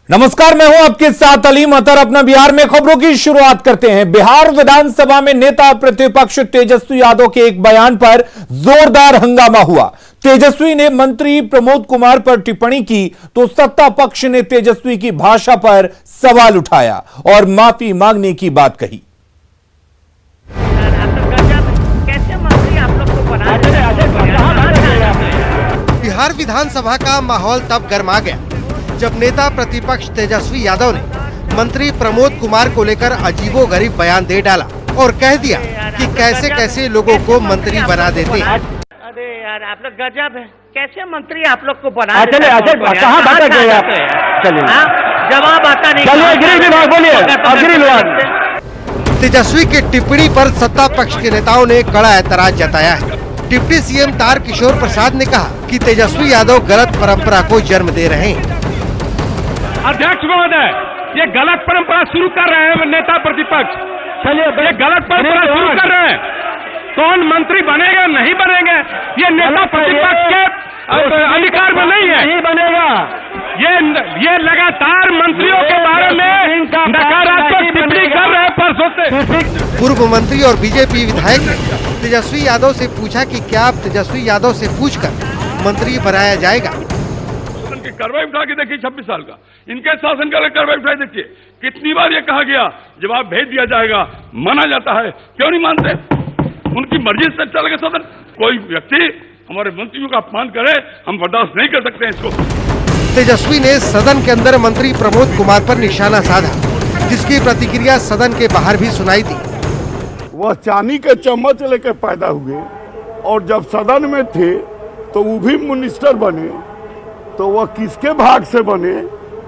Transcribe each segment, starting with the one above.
नमस्कार, मैं हूं आपके साथ अलीम अतर। अपना बिहार में खबरों की शुरुआत करते हैं। बिहार विधानसभा में नेता प्रतिपक्ष तेजस्वी यादव के एक बयान पर जोरदार हंगामा हुआ। तेजस्वी ने मंत्री प्रमोद कुमार पर टिप्पणी की तो सत्ता पक्ष ने तेजस्वी की भाषा पर सवाल उठाया और माफी मांगने की बात कही। बिहार विधानसभा का माहौल तब गर्मा गया जब नेता प्रतिपक्ष तेजस्वी यादव ने मंत्री प्रमोद कुमार को लेकर अजीबोगरीब बयान दे डाला और कह दिया कि कैसे कैसे लोगों को मंत्री बना देते हैं। अरे यार, आप लोग गजब है, कैसे मंत्री आप लोग को बना देते चलिए कहाँ बात है चलिए जवाब आता नहीं। चलिए गृह विभाग बोलिए, गृह विभाग। तेजस्वी की टिप्पणी पर सत्ता पक्ष के नेताओं ने कड़ा ऐतराज जताया है। डिप्टी सीएम तारकिशोर प्रसाद ने कहा कि तेजस्वी यादव गलत परंपरा को जन्म दे रहे हैं। अध्यक्ष महोदय, ये गलत परंपरा शुरू कर रहे हैं नेता प्रतिपक्ष। चलिए, ये गलत परंपरा शुरू कर रहे हैं। कौन मंत्री बनेगा नहीं बनेंगे ये नेता प्रतिपक्ष के अधिकार में नहीं है। नहीं बनेगा। ये लगातार मंत्रियों के बारे में नकारात्मक टिप्पणी कर रहे हैं परसों से। पूर्व मंत्री और बीजेपी विधायक ने तेजस्वी यादव से पूछा कि क्या आप तेजस्वी यादव से पूछकर मंत्री बनाया जाएगा। कार्रवाई उठा के देखिए, 26 साल का इनके शासन का कार्रवाई उठाई देखिए। कितनी बार ये कहा गया जवाब भेज दिया जाएगा, माना जाता है, क्यों नहीं मानते? उनकी मर्जी से चलेगा सदन। कोई व्यक्ति हमारे मंत्रियों का अपमान करे, हम बर्दाश्त नहीं कर सकते हैं इसको। तेजस्वी ने सदन के अंदर मंत्री प्रमोद कुमार पर निशाना साधा, जिसकी प्रतिक्रिया सदन के बाहर भी सुनाई दी। वह चांदी के चम्मच लेकर पैदा हुए और जब सदन में थे तो वो भी मिनिस्टर बने, तो वह किसके भाग से बने?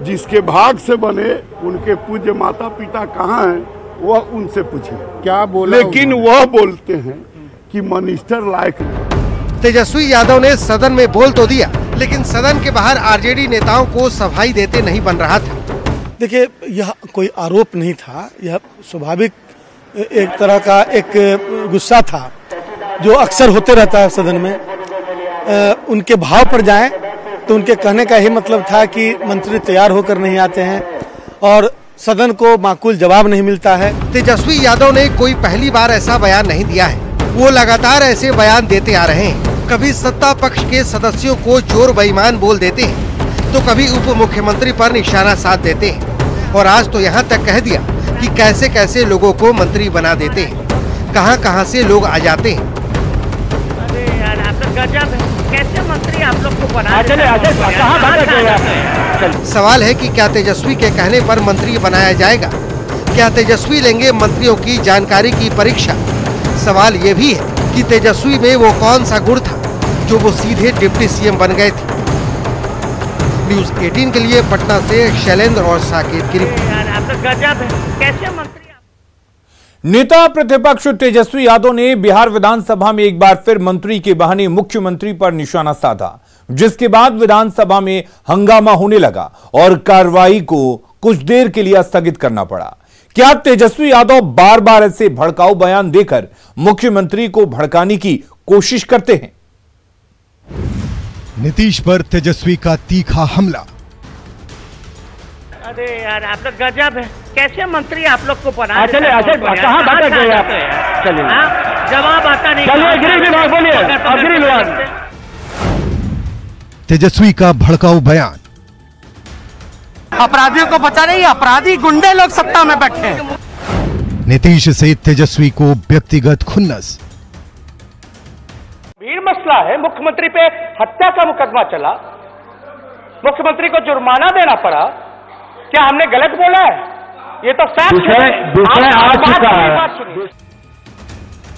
जिसके भाग से बने उनके पूज्य माता पिता कहाँ हैं, वह उनसे पूछे क्या बोले। लेकिन वह बोलते हैं कि मिनिस्टर लायक नहीं। तेजस्वी यादव ने सदन में बोल तो दिया, लेकिन सदन के बाहर आरजेडी नेताओं को सफाई देते नहीं बन रहा था। देखिए, यह कोई आरोप नहीं था, यह स्वाभाविक एक तरह का एक गुस्सा था जो अक्सर होते रहता है सदन में। उनके भाव पर जाएं तो उनके कहने का ही मतलब था कि मंत्री तैयार होकर नहीं आते हैं और सदन को माकूल जवाब नहीं मिलता है। तेजस्वी यादव ने कोई पहली बार ऐसा बयान नहीं दिया है, वो लगातार ऐसे बयान देते आ रहे हैं। कभी सत्ता पक्ष के सदस्यों को चोर बेईमान बोल देते हैं तो कभी उप मुख्यमंत्री पर निशाना साध देते हैं और आज तो यहाँ तक कह दिया कि कैसे कैसे लोगों को मंत्री बना देते हैं, कहाँ से लोग आ जाते हैं। अरे यार, आप लोग गजब है, कैसे मंत्री आप लोग को बना देते हैं। सवाल है कि क्या तेजस्वी के कहने पर मंत्री बनाया जाएगा? क्या तेजस्वी लेंगे मंत्रियों की जानकारी की परीक्षा? सवाल ये भी है कि तेजस्वी में वो कौन सा गुण था जो वो सीधे डिप्टी सीएम बन गए थे। न्यूज़ 18 के लिए पटना से शैलेंद्र और साकेत की रिपोर्ट। आप लोग गजब है, कैसे मंत्री। नेता प्रतिपक्ष तेजस्वी यादव ने बिहार विधानसभा में एक बार फिर मंत्री के बहाने मुख्यमंत्री पर निशाना साधा, जिसके बाद विधानसभा में हंगामा होने लगा और कार्रवाई को कुछ देर के लिए स्थगित करना पड़ा। क्या तेजस्वी यादव बार बार ऐसे भड़काऊ बयान देकर मुख्यमंत्री को भड़काने की कोशिश करते हैं? नीतीश पर तेजस्वी का तीखा हमला। अरे यार, आप लोग गजब है, कैसे मंत्री आप लोग को बना देते चलिए कहाँ बात है चलिए जवाब आता नहीं। चलिए गृह विभाग बोलिए, गृह विभाग। तेजस्वी का भड़काऊ बयान। अपराधियों को बचा नहीं, अपराधी गुंडे लोग सत्ता में बैठे हैं। नीतीश से तेजस्वी को व्यक्तिगत खुन्नस। भीड़ मसला है, मुख्यमंत्री पे हत्या का मुकदमा चला, मुख्यमंत्री को जुर्माना देना पड़ा। क्या हमने गलत बोला है? ये तो फैक्ट है।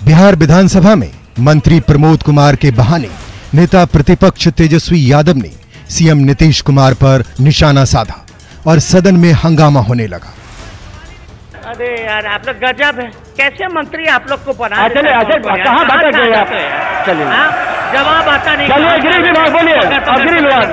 बिहार विधानसभा में मंत्री प्रमोद कुमार के बहाने नेता प्रतिपक्ष तेजस्वी यादव ने सीएम नीतीश कुमार पर निशाना साधा और सदन में हंगामा होने लगा। अरे यार, आप लोग गजब है, कैसे मंत्री आप लोग को बना देते हैं। कहाँ बात है चलिए जवाब आता नहीं। चलिए गृह विभाग बोलिए, गृह विभाग।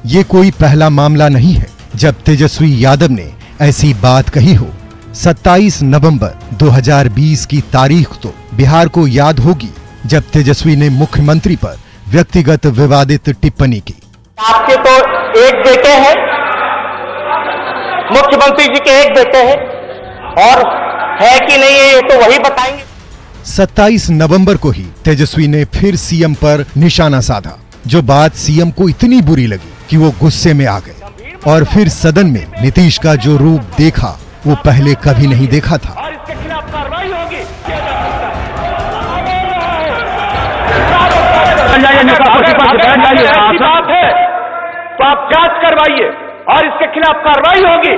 ये कोई पहला मामला नहीं है जब तेजस्वी यादव ने ऐसी बात कही हो। 27 नवंबर 2020 की तारीख तो बिहार को याद होगी जब तेजस्वी ने मुख्यमंत्री पर व्यक्तिगत विवादित टिप्पणी की। आपके तो एक बेटे हैं मुख्यमंत्री जी के एक बेटे हैं, और है कि नहीं है ये तो वही बताएंगे। 27 नवंबर को ही तेजस्वी ने फिर सीएम पर निशाना साधा, जो बात सीएम को इतनी बुरी लगी कि वो गुस्से में आ गए और फिर सदन में नीतीश का जो रूप देखा वो पहले कभी नहीं देखा था। और इसके खिलाफ कार्रवाई होगी। ऐसी बात है तो आप जांच करवाइए और इसके खिलाफ कार्रवाई होगी।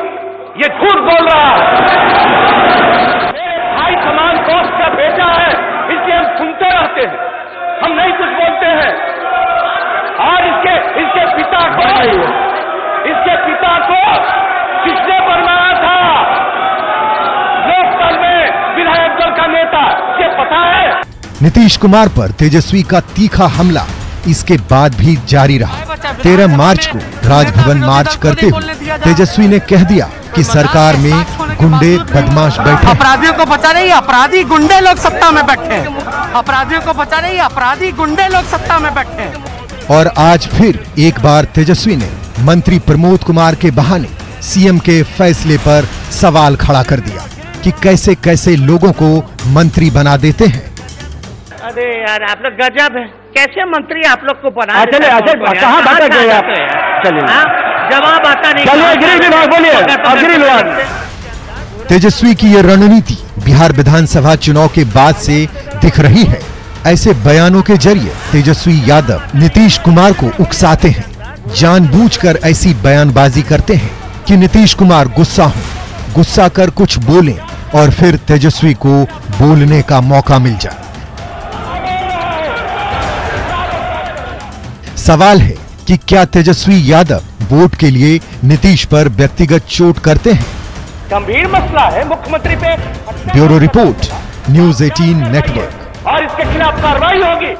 ये झूठ बोल रहा है। हाई कमान को क्या भेजा है, इसलिए हम सुनते रहते हैं, हम नहीं कुछ बोलते हैं। और इसके पिता को किसने बनवाया था लोकदल में विधायक दल का नेता, ये पता है। नीतीश कुमार पर तेजस्वी का तीखा हमला इसके बाद भी जारी रहा। 13 मार्च को राजभवन मार्च करते हुए तेजस्वी ने कह दिया कि सरकार में गुंडे बदमाश बैठे। अपराधियों को बचा रही, अपराधी गुंडे लोग सत्ता में बैठे। अपराधियों को बचा रही, अपराधी गुंडे लोग सत्ता में बैठे। और आज फिर एक बार तेजस्वी ने मंत्री प्रमोद कुमार के बहाने सीएम के फैसले पर सवाल खड़ा कर दिया कि कैसे कैसे लोगों को मंत्री बना देते हैं। अरे यार आप लोग गजब है, कैसे मंत्री आप लोग को बना चलिए कहाँ बात कर आप? चलिए जवाब आता नहीं। चलिए गृह विभाग बोलिए, गृह विभाग। तेजस्वी की ये रणनीति बिहार विधानसभा चुनाव के बाद से दिख रही है। ऐसे बयानों के जरिए तेजस्वी यादव नीतीश कुमार को उकसाते हैं, जानबूझकर ऐसी बयानबाजी करते हैं कि नीतीश कुमार गुस्सा हो, गुस्सा कर कुछ बोलें और फिर तेजस्वी को बोलने का मौका मिल जाए। सवाल है कि क्या तेजस्वी यादव वोट के लिए नीतीश पर व्यक्तिगत चोट करते हैं? गंभीर मसला है, मुख्यमंत्री पे। Bureau report, news 18 network. और इसके खिलाफ कार्रवाई होगी।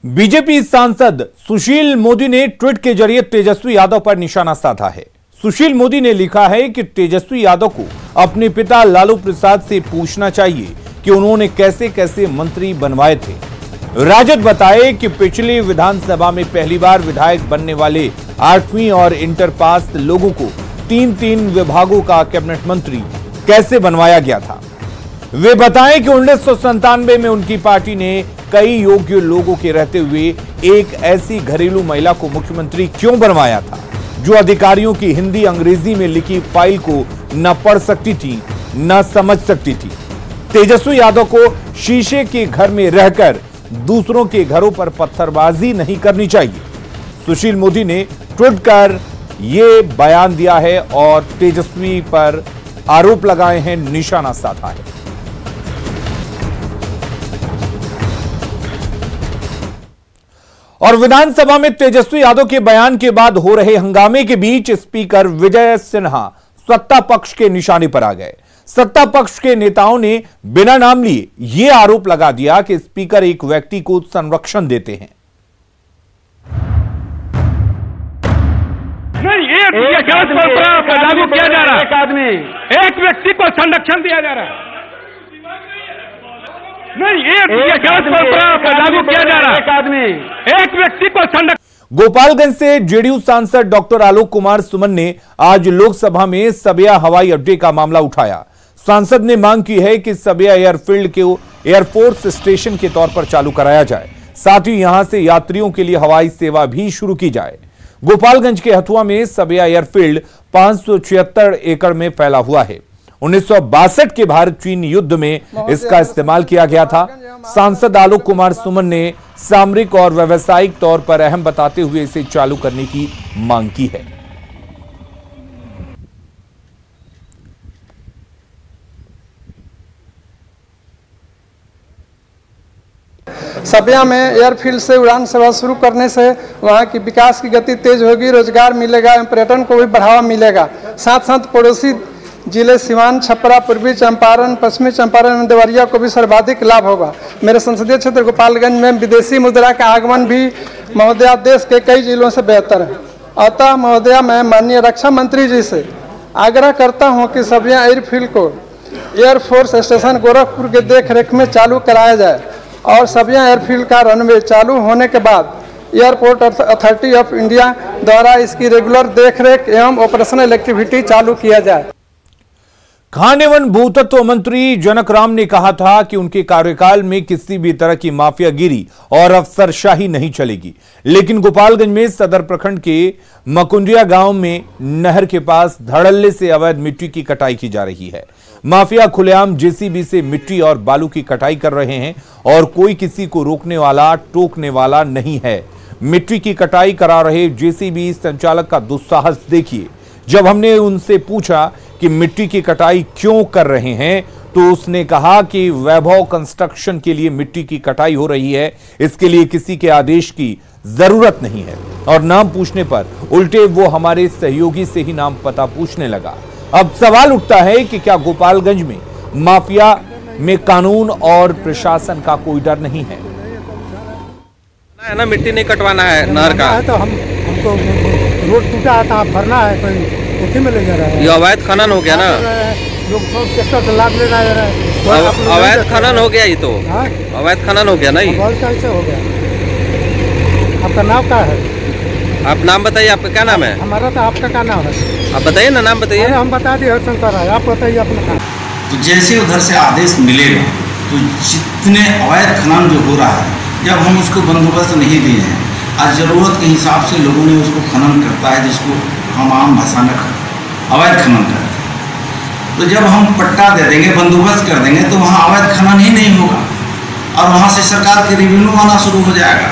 बीजेपी सांसद सुशील मोदी ने ट्वीट के जरिए तेजस्वी यादव पर निशाना साधा है। सुशील मोदी ने लिखा है कि तेजस्वी यादव को अपने पिता लालू प्रसाद से पूछना चाहिए कि उन्होंने कैसे कैसे मंत्री बनवाए थे। राजद बताए कि पिछली विधानसभा में पहली बार विधायक बनने वाले 8वीं और इंटर पास लोगों को 3-3 विभागों का कैबिनेट मंत्री कैसे बनवाया गया था। वे बताएं कि 1997 में उनकी पार्टी ने कई योग्य लोगों के रहते हुए एक ऐसी घरेलू महिला को मुख्यमंत्री क्यों बनवाया था जो अधिकारियों की हिंदी अंग्रेजी में लिखी फाइल को न पढ़ सकती थी न समझ सकती थी। तेजस्वी यादव को शीशे के घर में रहकर दूसरों के घरों पर पत्थरबाजी नहीं करनी चाहिए। सुशील मोदी ने ट्वीट कर यह बयान दिया है और तेजस्वी पर आरोप लगाए हैं, निशाना साधा है। और विधानसभा में तेजस्वी यादव के बयान के बाद हो रहे हंगामे के बीच स्पीकर विजय सिन्हा सत्ता पक्ष के निशाने पर आ गए। सत्ता पक्ष के नेताओं ने बिना नाम लिए यह आरोप लगा दिया कि स्पीकर एक व्यक्ति को संरक्षण देते हैं। नहीं, ये गलत परंपरा लागू किया जा रहा है। एक व्यक्ति को संरक्षण दिया जा रहा है। नहीं, ये गलत परंपरा लागू किया जा रहा है। एक व्यक्ति को संरक्षण। गोपालगंज से जेडीयू सांसद डॉक्टर आलोक कुमार सुमन ने आज लोकसभा में सबिया हवाई अड्डे का मामला उठाया। सांसद ने मांग की है कि सबिया एयरफील्ड को एयरफोर्स स्टेशन के तौर पर चालू कराया जाए, साथ ही यहां से यात्रियों के लिए हवाई सेवा भी शुरू की जाए। गोपालगंज के हथुआ में सबिया एयरफील्ड 576 एकड़ में फैला हुआ है। 1962 के भारत चीन युद्ध में इसका इस्तेमाल किया गया था। सांसद आलोक कुमार सुमन ने सामरिक और व्यावसायिक तौर पर अहम बताते हुए इसे चालू करने की मांग की है। सबिया में एयरफील्ड से उड़ान सेवा शुरू करने से वहाँ की विकास की गति तेज होगी, रोजगार मिलेगा, पर्यटन को भी बढ़ावा मिलेगा। साथ साथ पड़ोसी जिले सिवान, छपरा, पूर्वी चंपारण, पश्चिमी चंपारण एवं देवरिया को भी सर्वाधिक लाभ होगा। मेरे संसदीय क्षेत्र गोपालगंज में विदेशी मुद्रा का आगमन भी महोदया देश के कई जिलों से बेहतर है। अतः महोदया मैं माननीय रक्षा मंत्री जी से आग्रह करता हूं कि सबिया एयरफील्ड को एयरफोर्स स्टेशन गोरखपुर के देखरेख में चालू कराया जाए और सबिया एयरफील्ड का रनवे चालू होने के बाद एयरपोर्ट अथॉरिटी ऑफ इंडिया द्वारा इसकी रेगुलर देखरेख एवं ऑपरेशनल एक्टिविटी चालू किया जाए। खान एवं भूतत्व मंत्री जनक राम ने कहा था कि उनके कार्यकाल में किसी भी तरह की माफियागिरी और अफसरशाही नहीं चलेगी, लेकिन गोपालगंज में सदर प्रखंड के मकुंडिया गांव में नहर के पास धड़ल्ले से अवैध मिट्टी की कटाई की जा रही है। माफिया खुलेआम जेसीबी से मिट्टी और बालू की कटाई कर रहे हैं और कोई किसी को रोकने वाला टोकने वाला नहीं है। मिट्टी की कटाई करा रहे जेसीबी संचालक का दुस्साहस देखिए। जब हमने उनसे पूछा कि मिट्टी की कटाई क्यों कर रहे हैं तो उसने कहा कि वैभव कंस्ट्रक्शन के लिए मिट्टी की कटाई हो रही है, इसके लिए किसी के आदेश की जरूरत नहीं है। और नाम पूछने पर उल्टे वो हमारे सहयोगी से ही नाम पता पूछने लगा। अब सवाल उठता है कि क्या गोपालगंज में माफिया में कानून और प्रशासन का कोई डर नहीं है? ना मिट्टी नहीं कटवाना है नहर का, तो हमको रोड टूटा था, भरना है, कोई उसी में ले जा रहा है। ये अवैध खनन हो गया ना, लोग ट्रैक्टर से लाद ले जा रहा है। अवैध खनन हो गया ये तो, अवैध खनन हो गया ना ये। कैसे हो गया? आपका नाम क्या है? आप नाम बताइए, आपका क्या नाम है? हमारा तो आपका क्या नाम है? आप बताइए ना, नाम बताइए। हम बता दिए हरिशंकर है, आप बताइए अपना नाम। तो जैसे उधर से आदेश मिलेगा तो जितने अवैध खनन जो हो रहा है, जब हम उसको बंदोबस्त नहीं दिए हैं, आज ज़रूरत के हिसाब से लोगों ने उसको खनन करता है, जिसको हम आम भाषा में अवैध खनन करते हैं। तो जब हम पट्टा दे देंगे, बंदोबस्त कर देंगे, तो वहाँ अवैध खनन ही नहीं होगा और वहाँ से सरकार के रेवेन्यू आना शुरू हो जाएगा।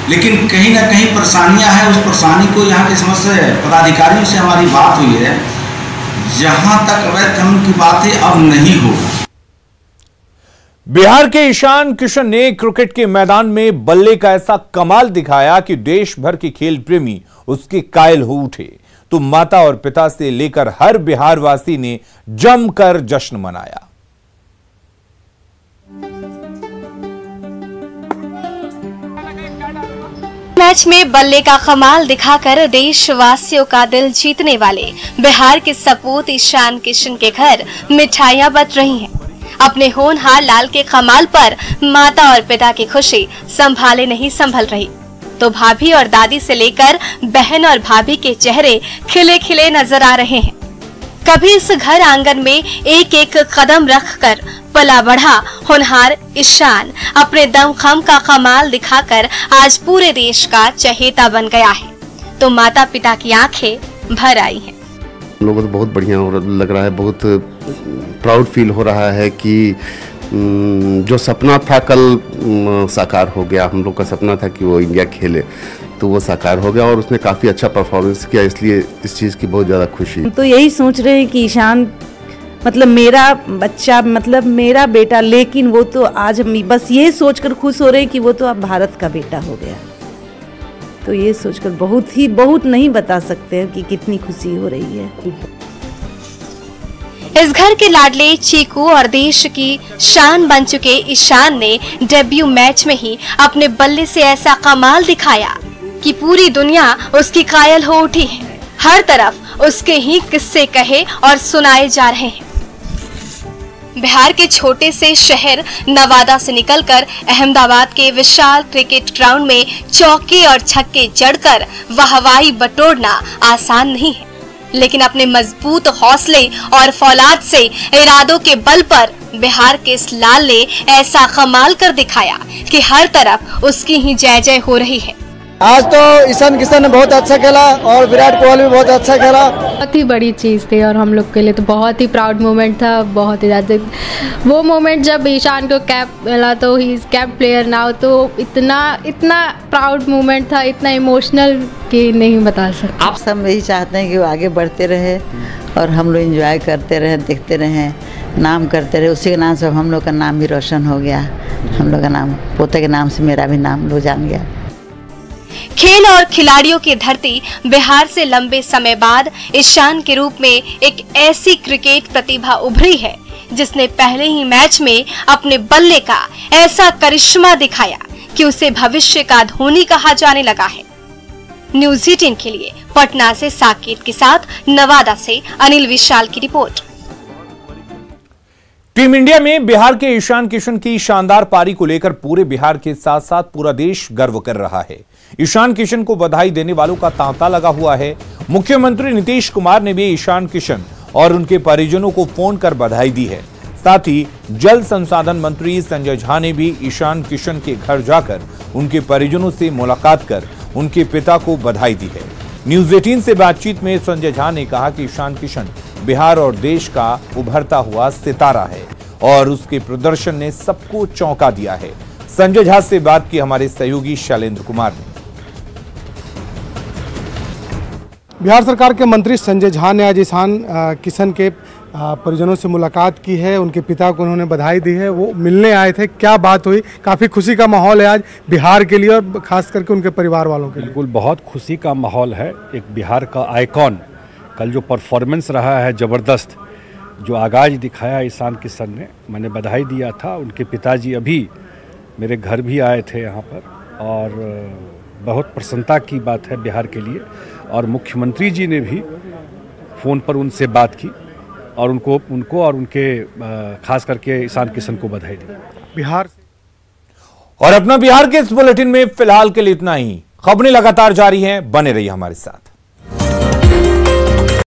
लेकिन कहीं ना कहीं परेशानियाँ हैं, उस परेशानी को यहाँ की समस्या है। पदाधिकारियों से हमारी बात हुई है, जहाँ तक अवैध खनन की बात है अब नहीं होगा। बिहार के ईशान किशन ने क्रिकेट के मैदान में बल्ले का ऐसा कमाल दिखाया कि देश भर के खेल प्रेमी उसके कायल हो उठे। तो माता और पिता से लेकर हर बिहारवासी ने जमकर जश्न मनाया। मैच में बल्ले का कमाल दिखाकर देशवासियों का दिल जीतने वाले बिहार के सपूत ईशान किशन के घर मिठाइयां बट रही हैं। अपने होनहार लाल के कमाल पर माता और पिता की खुशी संभाले नहीं संभल रही, तो भाभी और दादी से लेकर बहन और भाभी के चेहरे खिले खिले नजर आ रहे हैं। कभी इस घर आंगन में एक एक कदम रखकर पला बढ़ा होनहार ईशान अपने दमखम का कमाल दिखाकर आज पूरे देश का चहेता बन गया है, तो माता पिता की आंखें भर आई हैं। लोगों को तो बहुत बढ़िया लग रहा है, बहुत प्राउड फील हो रहा है कि जो सपना था कल साकार हो गया। हम लोग का सपना था कि वो इंडिया खेले, तो वो साकार हो गया और उसने काफ़ी अच्छा परफॉर्मेंस किया, इसलिए इस चीज़ की बहुत ज़्यादा खुशी। तो यही सोच रहे हैं कि ईशान मतलब मेरा बच्चा, मतलब मेरा बेटा, लेकिन वो तो आज हम बस ये सोचकर खुश हो रहे हैं कि वो तो अब भारत का बेटा हो गया। तो ये सोचकर बहुत नहीं बता सकते हैं कि कितनी खुशी हो रही है। इस घर के लाडले चीकू और देश की शान बन चुके ईशान ने डेब्यू मैच में ही अपने बल्ले से ऐसा कमाल दिखाया कि पूरी दुनिया उसकी कायल हो उठी है। हर तरफ उसके ही किस्से कहे और सुनाए जा रहे हैं। बिहार के छोटे से शहर नवादा से निकलकर अहमदाबाद के विशाल क्रिकेट ग्राउंड में चौके और छक्के जड़कर वाहवाही बटोरना आसान नहीं है, लेकिन अपने मजबूत हौसले और फौलाद से इरादों के बल पर बिहार के इस लाल ने ऐसा कमाल कर दिखाया कि हर तरफ उसकी ही जय जय हो रही है। आज तो ईशान किशन ने बहुत अच्छा खेला और विराट कोहली भी बहुत अच्छा खेला। बहुत ही बड़ी चीज़ थी और हम लोग के लिए तो बहुत ही प्राउड मोमेंट था। बहुत ही ज़्यादा वो मोमेंट जब ईशान को कैप मिला, तो he is cap player now, तो इतना प्राउड मोमेंट था, इतना इमोशनल कि नहीं बता सकते। आप सब यही चाहते हैं कि वो आगे बढ़ते रहे और हम लोग एंजॉय करते रहे, देखते रहे, नाम करते रहे। उसी के नाम से हम लोग का नाम भी रोशन हो गया। हम लोग का नाम, पोते के नाम से मेरा भी नाम लोग जान गया। खेल और खिलाड़ियों की धरती बिहार से लंबे समय बाद ईशान के रूप में एक ऐसी क्रिकेट प्रतिभा उभरी है जिसने पहले ही मैच में अपने बल्ले का ऐसा करिश्मा दिखाया कि उसे भविष्य का धोनी कहा जाने लगा है। न्यूज़ 18 के लिए पटना से साकेत के साथ नवादा से अनिल विशाल की रिपोर्ट। टीम इंडिया में बिहार के ईशान किशन की शानदार पारी को लेकर पूरे बिहार के साथ साथ पूरा देश गर्व कर रहा है। ईशान किशन को बधाई देने वालों का तांता लगा हुआ है। मुख्यमंत्री नीतीश कुमार ने भी ईशान किशन और उनके परिजनों को फोन कर बधाई दी है। साथ ही जल संसाधन मंत्री संजय झा ने भी ईशान किशन के घर जाकर उनके परिजनों से मुलाकात कर उनके पिता को बधाई दी है। न्यूज 18 से बातचीत में संजय झा ने कहा कि ईशान किशन बिहार और देश का उभरता हुआ सितारा है और उसके प्रदर्शन ने सबको चौंका दिया है। संजय झा से बात की हमारे सहयोगी शैलेंद्र कुमार ने। बिहार सरकार के मंत्री संजय झा ने आज ईशान किशन के परिजनों से मुलाकात की है। उनके पिता को उन्होंने बधाई दी है। वो मिलने आए थे, क्या बात हुई? काफ़ी खुशी का माहौल है आज बिहार के लिए और खास करके उनके परिवार वालों के लिए। बिल्कुल बहुत खुशी का माहौल है। एक बिहार का आइकॉन, कल जो परफॉर्मेंस रहा है ज़बरदस्त, जो आगाज दिखाया ईशान किशन ने, मैंने बधाई दिया था। उनके पिताजी अभी मेरे घर भी आए थे यहाँ पर और बहुत प्रसन्नता की बात है बिहार के लिए। और मुख्यमंत्री जी ने भी फ़ोन पर उनसे बात की और उनको और उनके खास करके ईशान किशन को बधाई दी। बिहार और अपना बिहार के इस बुलेटिन में फिलहाल के लिए इतना ही। खबरें लगातार जारी हैं, बने रहिए हमारे साथ।